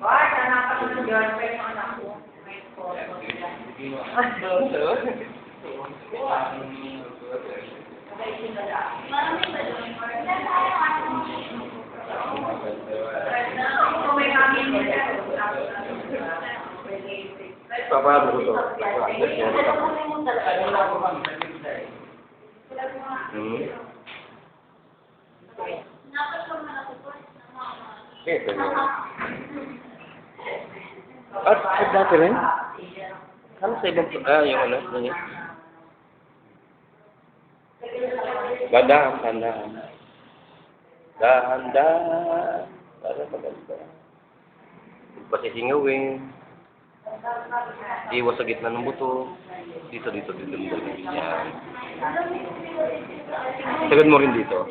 Wah, hanapan ko ng girlfriend ng anak ko. May photo niya. Paano ko to? At dati rin? Ano sa ibang... yung ano? Yung... Dahan-dahan. Dahan-dahan. Para maganda. Pasisingawin. Iwas sa gitna ng buto. Dito. Yan. Sagad mo rin dito.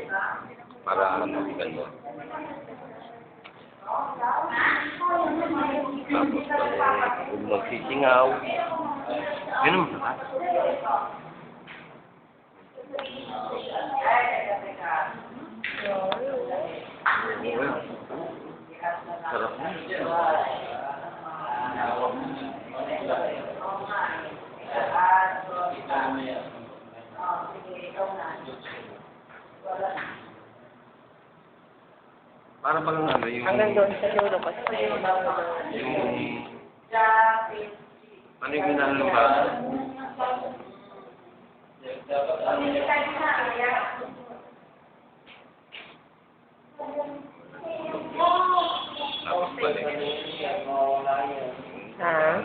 Para ano, ganda. Tapos huwag magsisingaw. Yun ang masarap. Sarap na. Para bang ano yung... Hanggang doon sa dulo kasi yung... Ano yung ginano ng bata? Tapos balik. Ha?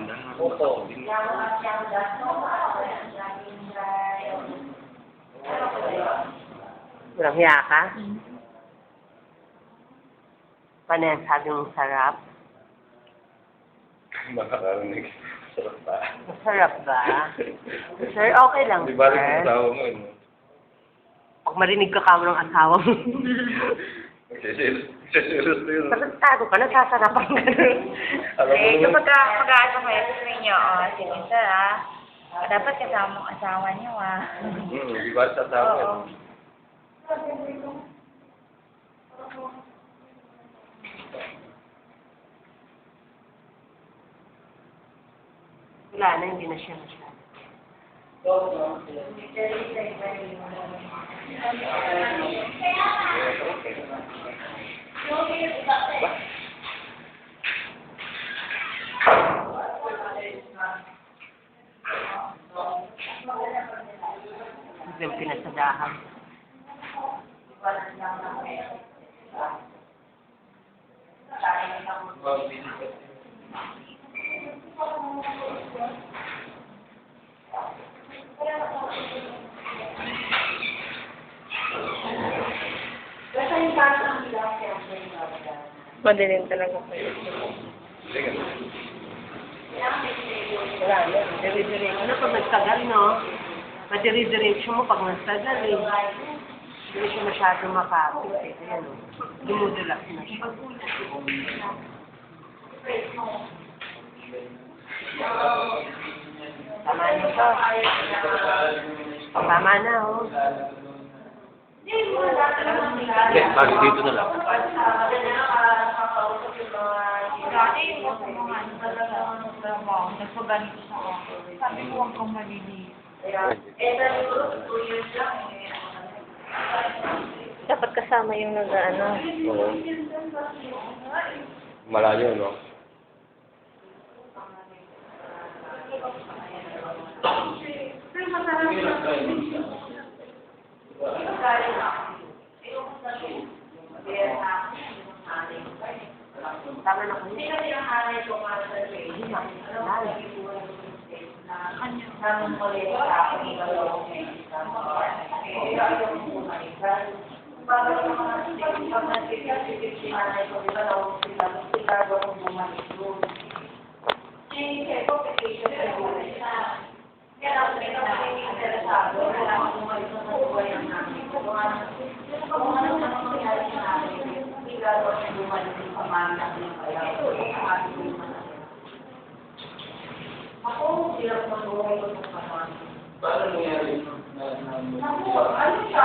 Walang hiya ka? Paano yan? Sabi mong sarap? Makakarinig. Sarap ba? Masarap ba? Sir, okay lang, Di ba rin sir. yung asawa mo yun? Pag marinig ka kamo ng asawa mo. Nagsisilos na yun. Nasasado ka, nasasarapan ka. Alam mo Eh, naman. kapag mag-aasa kayo sa inyo, sige sir dapat kasama ang asawa niyo Di ba sa asawa yun? Wala na, hindi na siya masyado. Yung pinasadahan. Madilim talaga po yun. Wala na, dire-diretso na pag nagtagal, no? Madire-diretso mo pag nagtagal, eh. Hindi siya masyadong makapit, eh. Ayan, no? Dumudulak na siya. Tama na to. Tama na, oh. Hindi, bakit dito na lang? Dati yung mga nagpaganito sa ako. Sabi ko, huwag kang maliliit. Dapat kasama yung nag-ano. Oo. Malayo, no? Tama na ko. Paano nangyari? Ano siya?